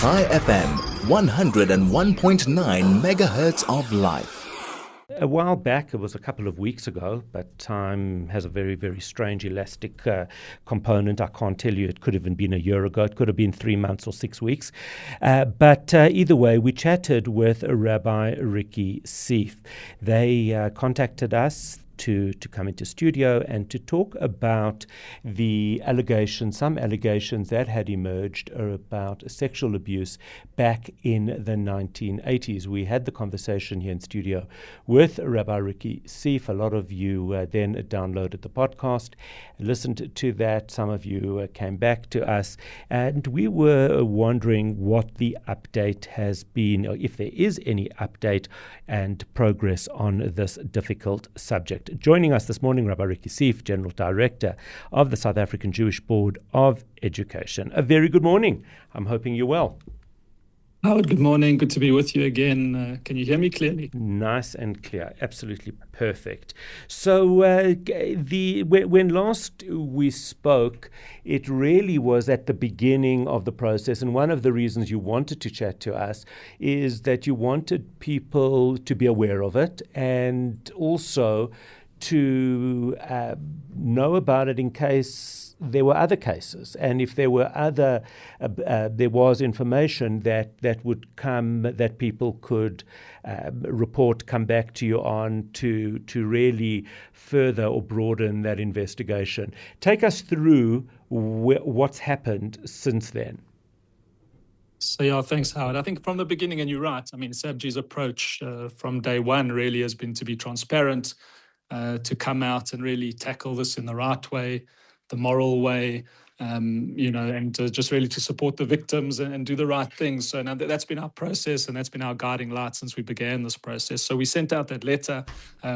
High FM, 101.9 megahertz of life. A while back, it was a couple of weeks ago, but time has a very, very strange elastic component. I can't tell you, it could have even been a year ago. It could have been 3 months or 6 weeks. But either way, we chatted with Rabbi Ricky Seeff. They contacted us to come into studio and to talk about some allegations that had emerged about sexual abuse back in the 1980s. We had the conversation here in studio with Rabbi Ricky Seeff. A lot of you then downloaded the podcast, listened to that. Some of you came back to us, and we were wondering what the update has been, or if there is any update and progress on this difficult subject. Joining us this morning, Rabbi Ricky Seeff, General Director of the South African Jewish Board of Education. A very good morning. I'm hoping you're well. Howard, good morning. Good to be with you again. Can you hear me clearly? Nice and clear. Absolutely perfect. So when last we spoke, it really was at the beginning of the process. And one of the reasons you wanted to chat to us is that you wanted people to be aware of it and also to know about it in case there were other cases, and if there were there was information that would come that people could report, come back to you on to really further or broaden that investigation. Take us through what's happened since then. So yeah, thanks, Howard. I think from the beginning, and you're right, I mean, SABG's approach from day one really has been to be transparent, to come out and really tackle this in the right way, the moral way, and just really to support the victims and do the right things. So now that's been our process, and that's been our guiding light since we began this process. So we sent out that letter,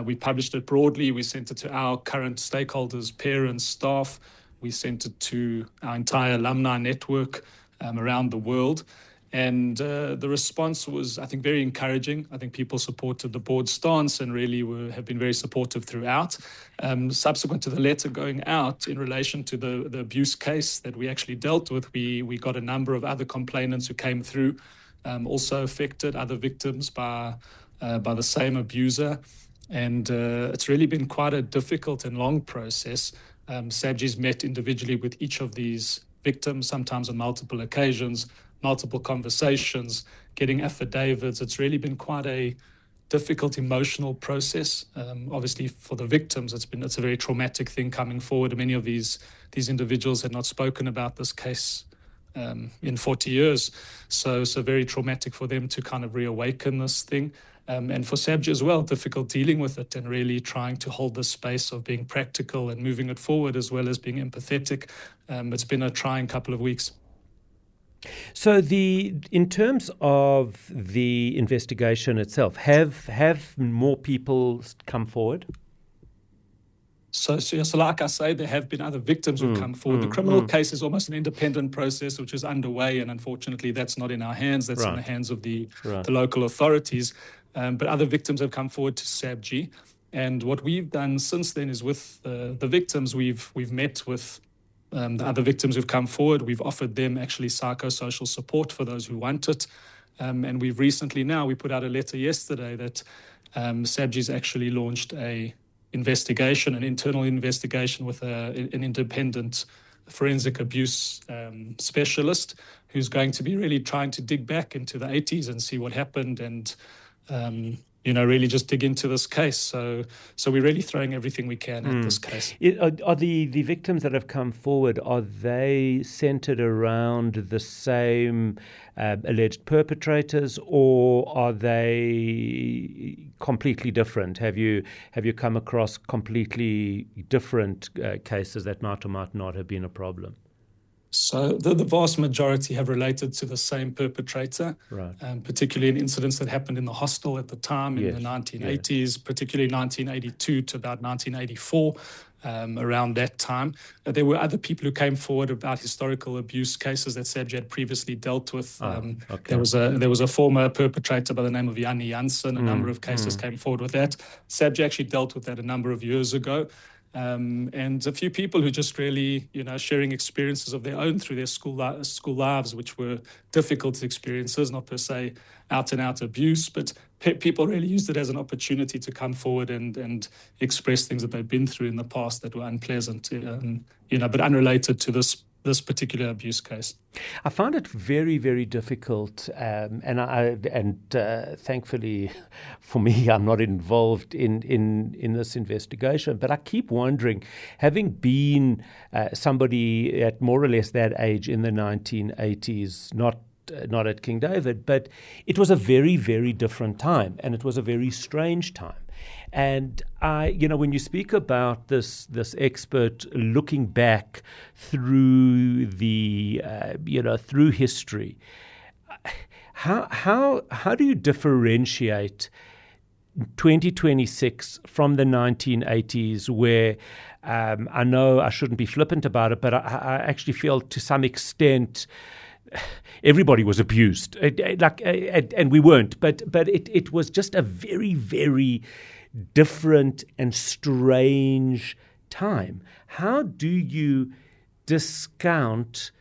we published it broadly, we sent it to our current stakeholders, parents, staff, we sent it to our entire alumni network around the world. And the response was, I think, very encouraging. I think people supported the board's stance and really have been very supportive throughout. Subsequent to the letter going out in relation to the abuse case that we actually dealt with, we got a number of other complainants who came through, also affected, other victims by the same abuser. And it's really been quite a difficult and long process. SABG's met individually with each of these victims, sometimes on multiple occasions, multiple conversations, getting affidavits. It's really been quite a difficult emotional process. Obviously, for the victims, it's a very traumatic thing coming forward. Many of these individuals had not spoken about this case in 40 years. So very traumatic for them to kind of reawaken this thing. And for SABG as well, difficult dealing with it and really trying to hold the space of being practical and moving it forward as well as being empathetic. It's been a trying couple of weeks. So in terms of the investigation itself, have more people come forward? So like I say, there have been other victims who come forward. The criminal case is almost an independent process which is underway, and unfortunately that's not in our hands. That's in the hands of the local authorities. But other victims have come forward to SABG. And what we've done since then is with the victims, we've met with the other victims who've come forward. We've offered them actually psychosocial support for those who want it. And we've recently we put out a letter yesterday that SABG's actually launched an internal investigation with an independent forensic abuse specialist who's going to be really trying to dig back into the 80s and see what happened and really just dig into this case. So we're really throwing everything we can at this case. Are the victims that have come forward, are they centered around the same alleged perpetrators, or are they completely different? Have you come across completely different cases that might or might not have been a problem? So the vast majority have related to the same perpetrator, right. Particularly in incidents that happened in the hostel at the time in the 1980s, particularly 1982 to about 1984, around that time. There were other people who came forward about historical abuse cases that SABG had previously dealt with. There was a former perpetrator by the name of Jannie Janssen. A number of cases came forward with that. SABG actually dealt with that a number of years ago. and a few people who just really, sharing experiences of their own through their school lives, which were difficult experiences, not per se out and out abuse, but people really used it as an opportunity to come forward and express things that they've been through in the past that were unpleasant, but unrelated to this particular abuse case. I found it very, very difficult, and thankfully for me, I'm not involved in this investigation. But I keep wondering, having been somebody at more or less that age in the 1980s, not at King David, but it was a very, very different time, and it was a very strange time. And when you speak about this expert looking back through through history, how do you differentiate 2026 from the 1980s, where I know I shouldn't be flippant about it, but I actually feel to some extent everybody was abused, and we weren't, but it was just a very, very different and strange time. How do you discount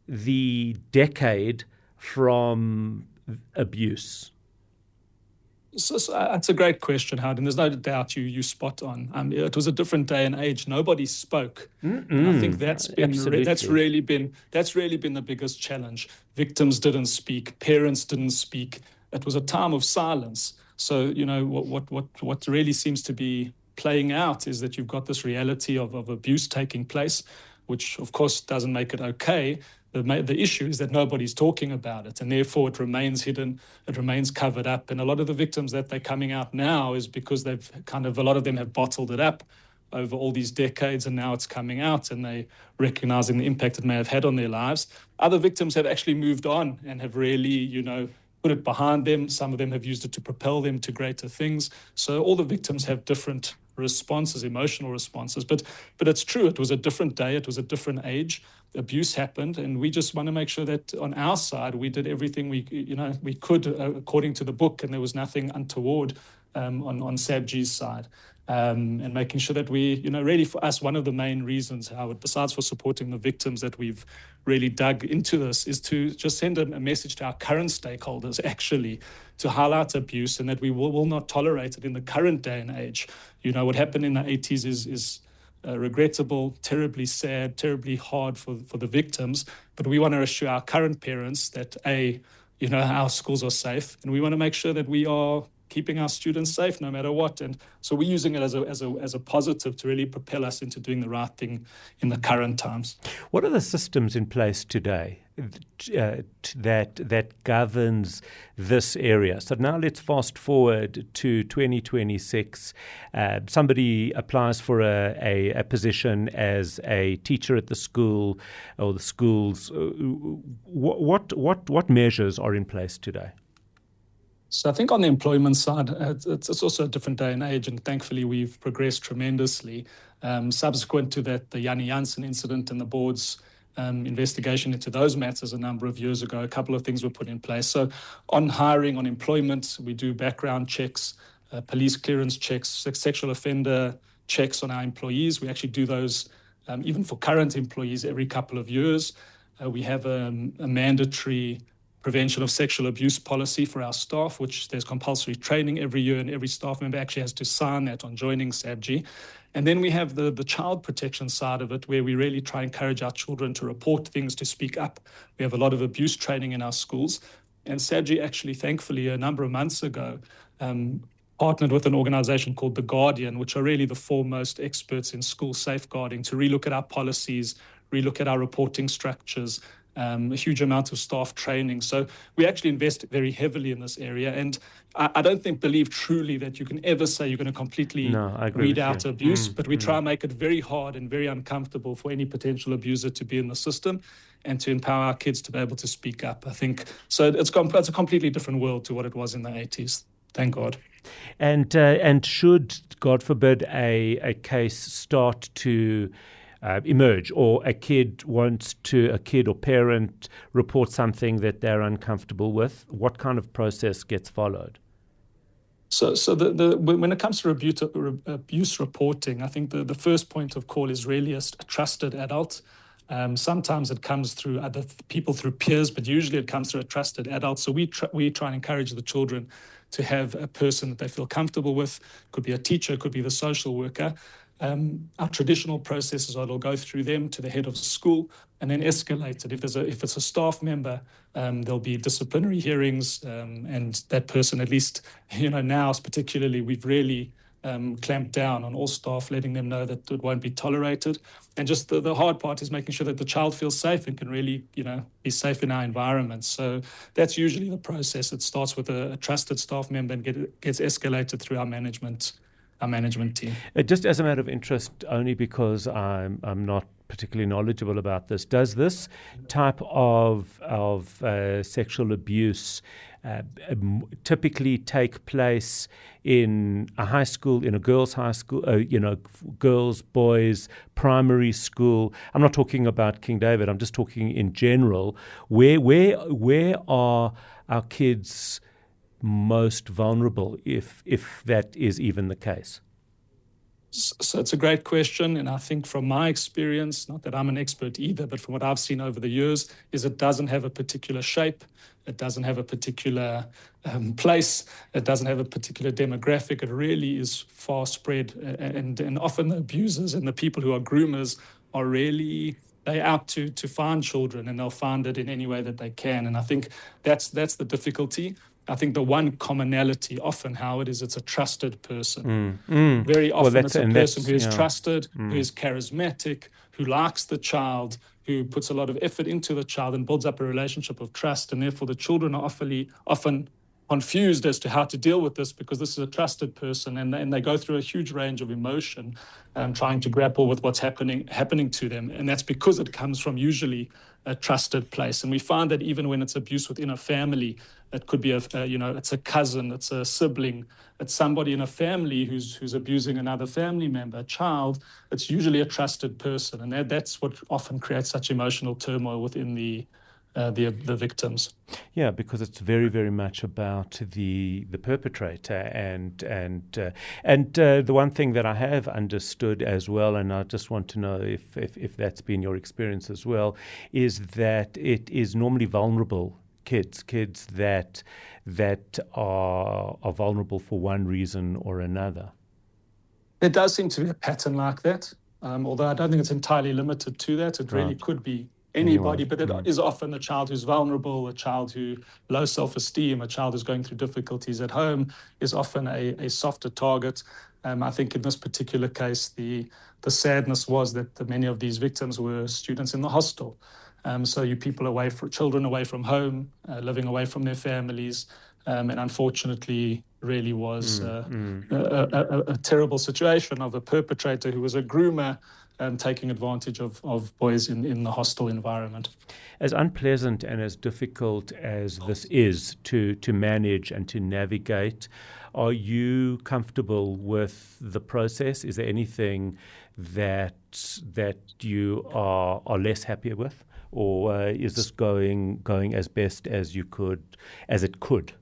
the decade from abuse? So that's a great question, Howard, and there's no doubt you spot on. It was a different day and age. Nobody spoke. And I think that's really been the biggest challenge. Victims didn't speak. Parents didn't speak. It was a time of silence. So what really seems to be playing out is that you've got this reality of abuse taking place, which of course doesn't make it okay. The issue is that nobody's talking about it, and therefore it remains hidden, it remains covered up. And a lot of the victims that they're coming out now is because a lot of them have bottled it up over all these decades, and now it's coming out and they recognizing the impact it may have had on their lives. Other victims have actually moved on and have really, put it behind them. Some of them have used it to propel them to greater things. So all the victims have different responses, emotional responses. But it's true, it was a different day, it was a different age. Abuse happened, and we just want to make sure that on our side we did everything we could according to the book, and there was nothing untoward on SABG's side. And making sure that we, really for us, one of the main reasons, Howard, besides for supporting the victims that we've really dug into this, is to just send a message to our current stakeholders, actually, to highlight abuse, and that we will not tolerate it in the current day and age. What happened in the 80s is regrettable, terribly sad, terribly hard for the victims. But we want to assure our current parents that, our schools are safe, and we want to make sure that we are keeping our students safe no matter what. And so we're using it as a positive to really propel us into doing the right thing in the current times. What are the systems in place today that governs this area? So now let's fast forward to 2026. Somebody applies for a position as a teacher at the school or the schools. What measures are in place today? So I think on the employment side, it's also a different day and age, and thankfully we've progressed tremendously. Subsequent to that, the Jannie Jansen incident and the board's investigation into those matters a number of years ago, a couple of things were put in place. So on hiring, on employment, we do background checks, police clearance checks, sexual offender checks on our employees. We actually do those even for current employees every couple of years. We have a mandatory prevention of sexual abuse policy for our staff, which there's compulsory training every year, and every staff member actually has to sign that on joining SABG. And then we have the child protection side of it, where we really try and encourage our children to report things, to speak up. We have a lot of abuse training in our schools. And SABG actually, thankfully, a number of months ago, partnered with an organization called The Guardian, which are really the foremost experts in school safeguarding, to relook at our policies, relook at our reporting structures, a huge amount of staff training. So we actually invest very heavily in this area. And I don't believe truly that you can ever say you're going to completely weed out abuse, but we try and make it very hard and very uncomfortable for any potential abuser to be in the system and to empower our kids to be able to speak up. I think so. It's a completely different world to what it was in the 80s. Thank God. And should, God forbid, a case start to emerge, or a kid or parent report something that they're uncomfortable with, what kind of process gets followed? When it comes to abuse reporting, I think the first point of call is really a trusted adult. Sometimes it comes through other people, through peers, but usually it comes through a trusted adult. So we try and encourage the children to have a person that they feel comfortable with. Could be a teacher, could be the social worker. Our traditional processes are it'll go through them to the head of school and then escalated. If it's a staff member, there'll be disciplinary hearings, and that person, at least now particularly, we've really clamped down on all staff, letting them know that it won't be tolerated. And just the hard part is making sure that the child feels safe and can really be safe in our environment. So that's usually the process. It starts with a trusted staff member and gets escalated through our management team. Just as a matter of interest, only because I'm not particularly knowledgeable about this, does this type of sexual abuse typically take place in a high school, in a girls' high school, girls, boys, primary school? I'm not talking about King David. I'm just talking in general. Where are our kids most vulnerable, if that is even the case? So it's a great question, and I think from my experience, not that I'm an expert either, but from what I've seen over the years, is it doesn't have a particular shape, it doesn't have a particular place, it doesn't have a particular demographic. It really is far spread, and often the abusers and the people who are groomers are really, they're out to find children, and they'll find it in any way that they can. And I think that's the difficulty. I think the one commonality often, Howard, is it's a trusted person. Very often it's a person who is trusted, who is charismatic, who likes the child, who puts a lot of effort into the child and builds up a relationship of trust. And therefore the children are often confused as to how to deal with this, because this is a trusted person, and they go through a huge range of emotion, trying to grapple with what's happening to them. And that's because it comes from usually a trusted place. And we find that even when it's abuse within a family, it could be it's a cousin, it's a sibling, it's somebody in a family who's abusing another family member, a child. It's usually a trusted person, and that's what often creates such emotional turmoil within the victims. Yeah, because it's very, very much about the perpetrator, and the one thing that I have understood as well, and I just want to know if that's been your experience as well, is that it is normally vulnerable kids that are vulnerable for one reason or another. There does seem to be a pattern like that, although I don't think it's entirely limited to that. It really could be anybody, but it is often a child who's vulnerable, a child who low self-esteem, a child who's going through difficulties at home is often a softer target. I think in this particular case, the sadness was that many of these victims were students in the hostel. So children away from home, living away from their families, and unfortunately really was a terrible situation of a perpetrator who was a groomer, taking advantage of boys in the hostel environment. As unpleasant and as difficult as this is to manage and to navigate, are you comfortable with the process? Is there anything that you are less happy with? Or is this going as best as it could?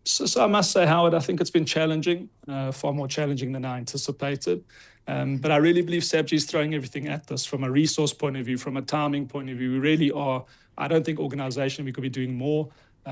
So I must say, Howard, I think it's been challenging, far more challenging than I anticipated. But I really believe SABG is throwing everything at this from a resource point of view, from a timing point of view. We really are. I don't think organization, we could be doing more.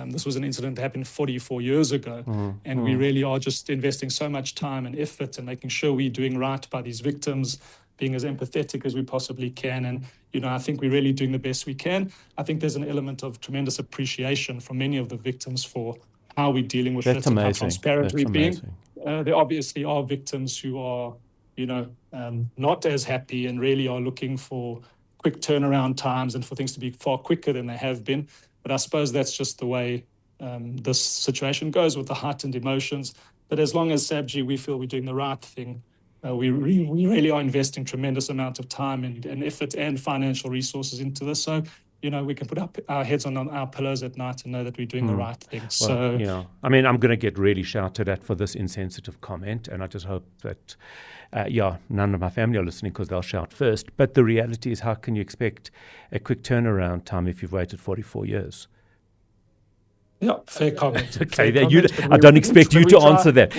This was an incident that happened 44 years ago. And we really are just investing so much time and effort and making sure we're doing right by these victims, being as empathetic as we possibly can. And, I think we're really doing the best we can. I think there's an element of tremendous appreciation from many of the victims for how we're dealing with it and how transparent we're being. There obviously are victims who are, not as happy and really are looking for quick turnaround times and for things to be far quicker than they have been. But I suppose that's just the way this situation goes with the heightened emotions. But as long as SABG, we feel we're doing the right thing, we really are investing tremendous amount of time and effort and financial resources into this. So, we can put our heads on our pillows at night and know that we're doing the right thing. Well, I'm going to get really shouted at for this insensitive comment, and I just hope that, none of my family are listening because they'll shout first. But the reality is, how can you expect a quick turnaround time if you've waited 44 years? Yeah, fair comment. Okay, Fair comment, but I don't expect you to answer that.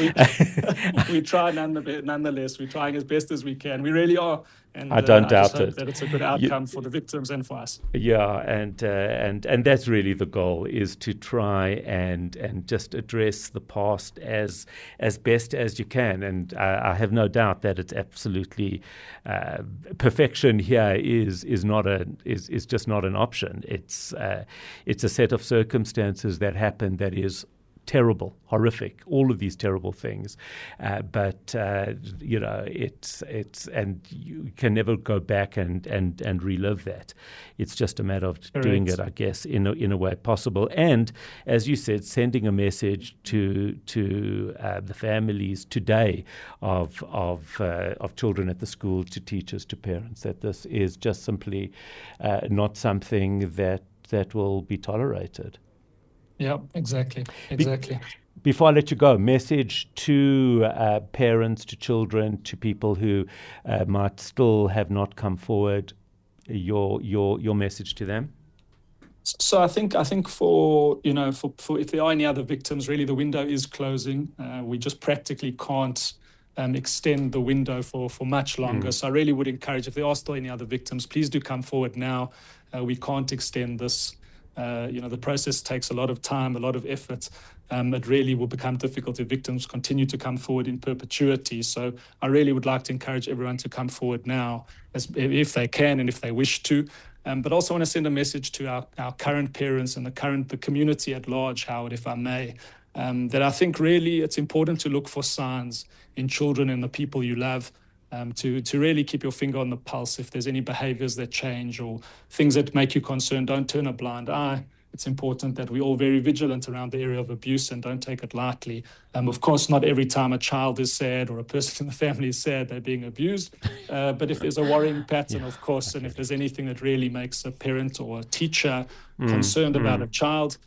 We try nonetheless. We're trying as best as we can. We really are. And I don't I just doubt hope it. that it's a good outcome for the victims and for us. Yeah, and that's really the goal, is to try and just address the past as best as you can. And I have no doubt that it's absolutely perfection here is just not an option. It's a set of circumstances that happen that is terrible, horrific, all of these terrible things, but it's and you can never go back and relive that. It's just a matter of doing it, I guess, in a way possible. And as you said, sending a message to the families today of children at the school, to teachers, to parents, that this is just simply not something that will be tolerated. Yeah, exactly. Before I let you go, message to parents, to children, to people who might still have not come forward. Your message to them. So I think for if there are any other victims, really the window is closing. We just practically can't extend the window for much longer. So I really would encourage, if there are still any other victims, please do come forward now. We can't extend this. The process takes a lot of time, a lot of effort. It really will become difficult if victims continue to come forward in perpetuity. So I really would like to encourage everyone to come forward now, if they can and if they wish to. But also want to send a message to our current parents and the community at large, Howard, if I may, that I think really it's important to look for signs in children and the people you love. To really keep your finger on the pulse. If there's any behaviors that change or things that make you concerned, don't turn a blind eye. It's important that we're all very vigilant around the area of abuse and don't take it lightly. Of course, not every time a child is sad or a person in the family is sad, they're being abused. But if there's a worrying pattern, of course, and if there's anything that really makes a parent or a teacher concerned about a child,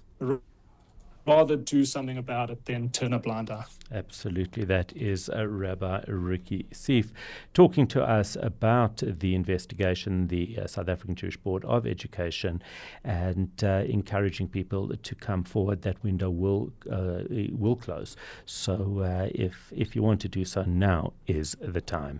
rather do something about it than turn a blind eye. Absolutely. That is Rabbi Ricky Seeff talking to us about the investigation, the South African Jewish Board of Education, and encouraging people to come forward. That window will close. So if you want to do so, now is the time.